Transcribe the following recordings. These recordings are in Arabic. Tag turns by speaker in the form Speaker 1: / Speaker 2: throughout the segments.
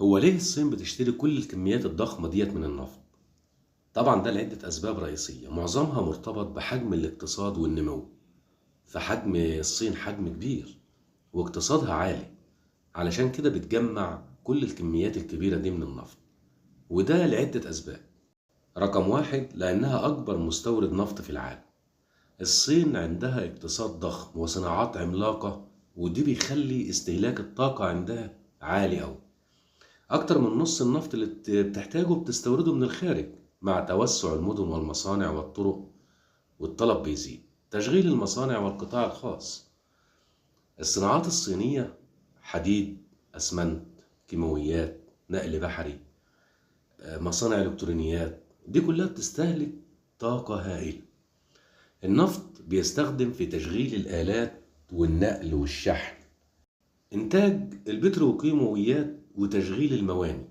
Speaker 1: هو ليه الصين بتشتري كل الكميات الضخمة ديت من النفط؟ طبعا ده لعدة أسباب رئيسية، معظمها مرتبط بحجم الاقتصاد والنمو. فحجم الصين حجم كبير واقتصادها عالي، علشان كده بتجمع كل الكميات الكبيرة دي من النفط، وده لعدة أسباب. رقم واحد، لأنها أكبر مستورد نفط في العالم. الصين عندها اقتصاد ضخم وصناعات عملاقة، ودي بيخلي استهلاك الطاقة عندها عالي أوي. أكتر من نص النفط اللي بتحتاجه بتستورده من الخارج. مع توسع المدن والمصانع والطرق والطلب بيزيد، تشغيل المصانع والقطاع الخاص. الصناعات الصينية: حديد، أسمنت، كيماويات، نقل بحري، مصانع إلكترونيات، دي كلها بتستهلك طاقة هائلة. النفط بيستخدم في تشغيل الآلات والنقل والشحن. إنتاج البتروكيماويات وتشغيل الموانئ.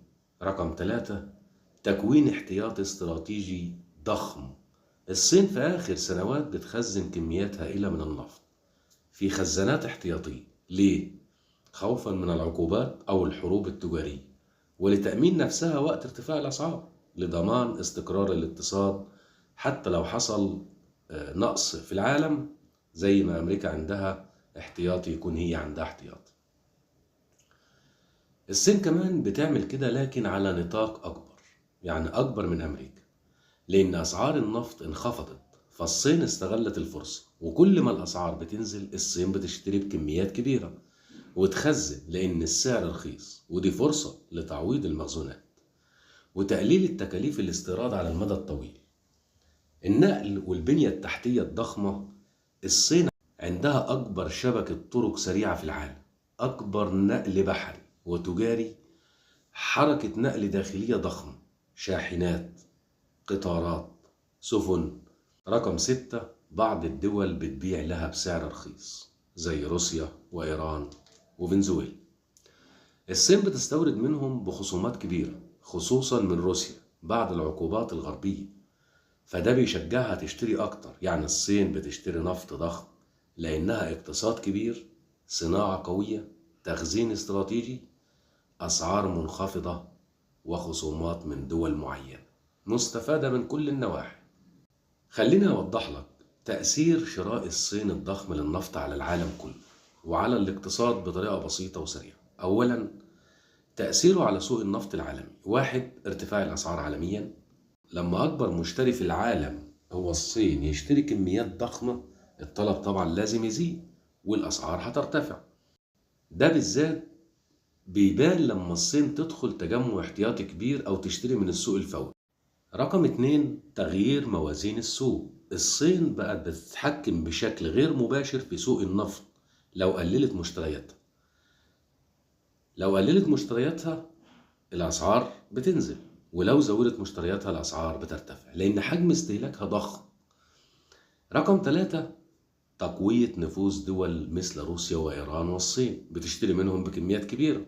Speaker 1: رقم ثلاثة، تكوين احتياطي استراتيجي ضخم. الصين في آخر سنوات بتخزن كميات هائلة من النفط في خزانات احتياطية. ليه؟ خوفا من العقوبات أو الحروب التجارية، ولتأمين نفسها وقت ارتفاع الأسعار، لضمان استقرار الاقتصاد حتى لو حصل نقص في العالم. زي ما أمريكا عندها احتياطي، يكون هي عندها احتياطي. الصين كمان بتعمل كده لكن على نطاق أكبر، يعني أكبر من أمريكا، لأن أسعار النفط انخفضت. فالصين استغلت الفرصة، وكل ما الأسعار بتنزل الصين بتشتري بكميات كبيرة وتخزن، لأن السعر رخيص، ودي فرصة لتعويض المخزونات وتقليل التكاليف الاستيراد على المدى الطويل. النقل والبنية التحتية الضخمة. الصين عندها أكبر شبكة طرق سريعة في العالم، أكبر نقل بحري وتجاري، حركة نقل داخلية ضخمة، شاحنات، قطارات، سفن. رقم ستة، بعض الدول بتبيع لها بسعر رخيص زي روسيا وإيران وفنزويلا. الصين بتستورد منهم بخصومات كبيرة، خصوصا من روسيا بعد العقوبات الغربية، فده بيشجعها تشتري أكتر. يعني الصين بتشتري نفط ضخم لأنها اقتصاد كبير، صناعة قوية، تخزين استراتيجي، أسعار منخفضة، وخصومات من دول معينة مستفادة من كل النواحي. خليني أوضح لك تأثير شراء الصين الضخم للنفط على العالم كله وعلى الاقتصاد بطريقة بسيطة وسريعة. أولا، تأثيره على سوق النفط العالمي. واحد، ارتفاع الأسعار عالميا. لما أكبر مشتري في العالم هو الصين يشتري كميات ضخمة، الطلب طبعا لازم يزيد والأسعار هترتفع. ده بالذات بيبان لما الصين تدخل تجمع احتياطي كبير أو تشتري من السوق الفوري. رقم اتنين، تغيير موازين السوق. الصين بقت بتتحكم بشكل غير مباشر في سوق النفط. لو قللت مشترياتها لو قللت مشترياتها الأسعار بتنزل، ولو زودت مشترياتها الأسعار بترتفع، لأن حجم استهلاكها ضخم. رقم ثلاثة، تقوية نفوذ دول مثل روسيا وإيران والصين، بتشتري منهم بكميات كبيرة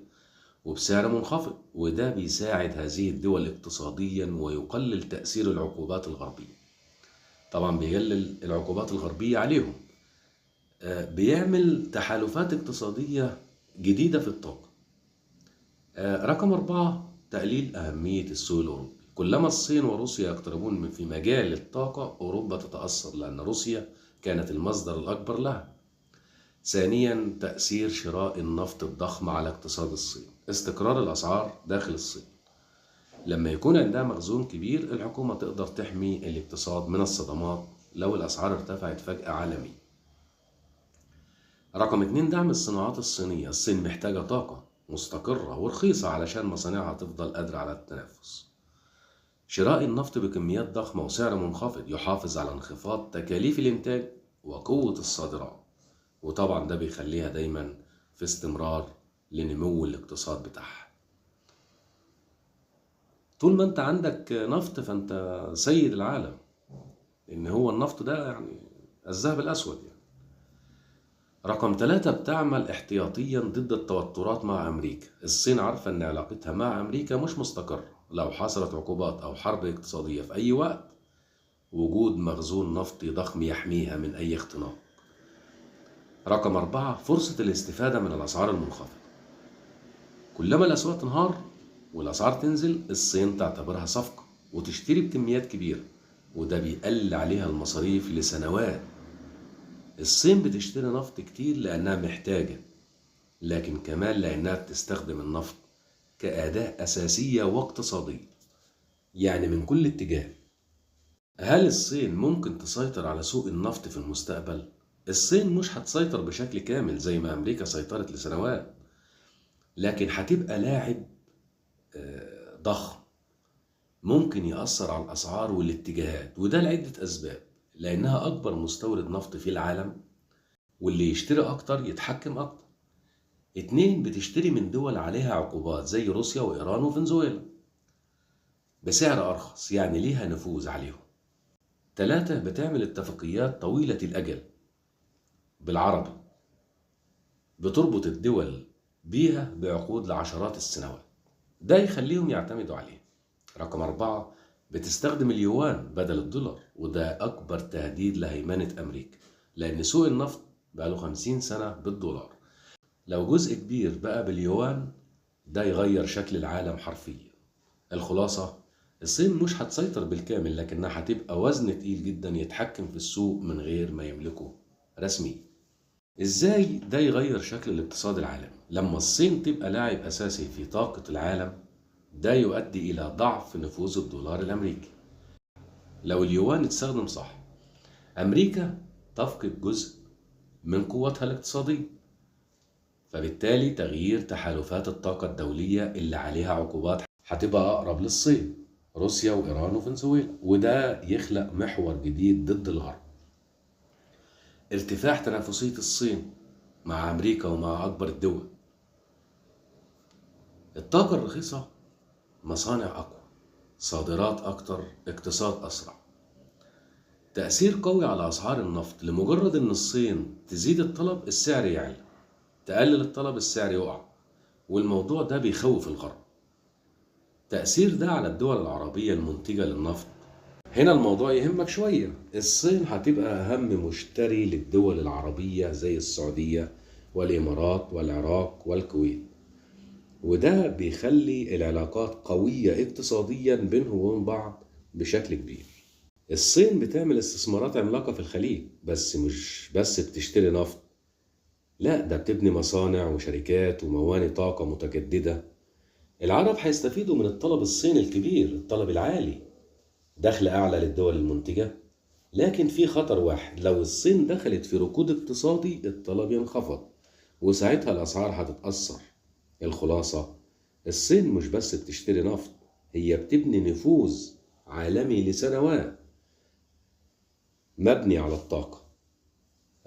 Speaker 1: وبسعر منخفض، وده بيساعد هذه الدول اقتصاديا ويقلل تأثير العقوبات الغربية. طبعا بيقلل العقوبات الغربية عليهم. بيعمل تحالفات اقتصادية جديدة في الطاقة. رقم أربعة، تقليل أهمية السوق الأوروبي. كلما الصين وروسيا يقتربون في مجال الطاقة، أوروبا تتأثر لأن روسيا كانت المصدر الأكبر لها. ثانيا، تأثير شراء النفط الضخم على اقتصاد الصين. استقرار الأسعار داخل الصين. لما يكون عندها مخزون كبير، الحكومة تقدر تحمي الاقتصاد من الصدمات لو الأسعار ارتفعت فجأة عالميا. رقم اتنين، دعم الصناعات الصينية. الصين محتاجة طاقة مستقرة ورخيصة علشان مصانعها تفضل قادرة على التنافس. شراء النفط بكميات ضخمة وسعر منخفض يحافظ على انخفاض تكاليف الإنتاج وقوة الصادرات، وطبعا ده بيخليها دايما في استمرار لنمو الاقتصاد بتاعها. طول ما انت عندك نفط فانت سيد العالم، لان هو النفط ده يعني الذهب الاسود يعني. رقم ثلاثة، بتعمل احتياطيا ضد التوترات مع امريكا. الصين عارفة ان علاقتها مع امريكا مش مستقرة، لو حصلت عقوبات او حرب اقتصادية في اي وقت، وجود مخزون نفطي ضخم يحميها من اي اختناق. رقم أربعة، فرصة الاستفادة من الاسعار المنخفضة. كلما الاسواق تنهار والأسعار تنزل، الصين تعتبرها صفقة وتشتري بكميات كبيرة، وده بيقلل عليها المصاريف لسنوات. الصين بتشتري نفط كتير لأنها محتاجة، لكن كمان لأنها بتستخدم النفط كأداة أساسية واقتصادية، يعني من كل اتجاه. هل الصين ممكن تسيطر على سوق النفط في المستقبل؟ الصين مش هتسيطر بشكل كامل زي ما أمريكا سيطرت لسنوات، لكن هتبقى لاعب ضخم ممكن يأثر على الأسعار والاتجاهات، وده لعدة أسباب. لأنها أكبر مستورد نفط في العالم، واللي يشتري أكتر يتحكم أكتر. اتنين، بتشتري من دول عليها عقوبات زي روسيا وإيران وفنزويلا بسعر أرخص، يعني ليها نفوذ عليهم. تلاتة، بتعمل اتفاقيات طويلة الأجل بالعربي بتربط الدول بيها بعقود لعشرات السنوات، ده يخليهم يعتمدوا عليه. رقم أربعة، بتستخدم اليوان بدل الدولار، وده أكبر تهديد لهيمنة أمريكا، لأن سوق النفط بقاله 50 سنة بالدولار. لو جزء كبير بقى باليوان، ده يغير شكل العالم حرفيا. الخلاصة، الصين مش هتسيطر بالكامل، لكنها هتبقى وزن تقيل جدا يتحكم في السوق من غير ما يملكه رسميا. ازاي ده يغير شكل الاقتصاد العالمي؟ لما الصين تبقى لاعب أساسي في طاقة العالم، ده يؤدي إلى ضعف نفوذ الدولار الأمريكي. لو اليوان اتستخدم صح، أمريكا تفقد جزء من قوتها الاقتصادية، فبالتالي تغيير تحالفات الطاقة الدولية اللي عليها عقوبات هتبقى أقرب للصين، روسيا وإيران وفنزويلا، وده يخلق محور جديد ضد الغرب. ارتفاع تنافسية الصين مع أمريكا ومع أكبر الدول. الطاقة الرخيصة، مصانع أقوى، صادرات أكتر، اقتصاد أسرع. تأثير قوي على أسعار النفط، لمجرد إن الصين تزيد الطلب السعر يعلى، تقلل الطلب السعر يقع، والموضوع ده بيخوف الغرب. تأثير ده على الدول العربية المنتجة للنفط، هنا الموضوع يهمك شوية. الصين هتبقى أهم مشتري للدول العربية زي السعودية والإمارات والعراق والكويت، وده بيخلي العلاقات قوية اقتصاديا بينهم وبين بعض بشكل كبير. الصين بتعمل استثمارات عملاقة في الخليج، بس مش بس بتشتري نفط، لا ده بتبني مصانع وشركات وموانئ طاقة متجددة. العرب هيستفيدوا من الطلب الصيني الكبير، الطلب العالي، دخل أعلى للدول المنتجة. لكن في خطر واحد، لو الصين دخلت في ركود اقتصادي الطلب ينخفض، وساعتها الأسعار هتتأثر. الخلاصة، الصين مش بس بتشتري نفط، هي بتبني نفوذ عالمي لسنوات مبني على الطاقة.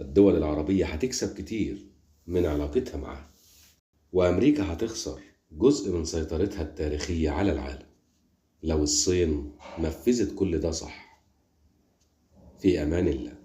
Speaker 1: الدول العربية هتكسب كتير من علاقتها معها، وأمريكا هتخسر جزء من سيطرتها التاريخية على العالم لو الصين نفذت كل ده صح. في أمان الله.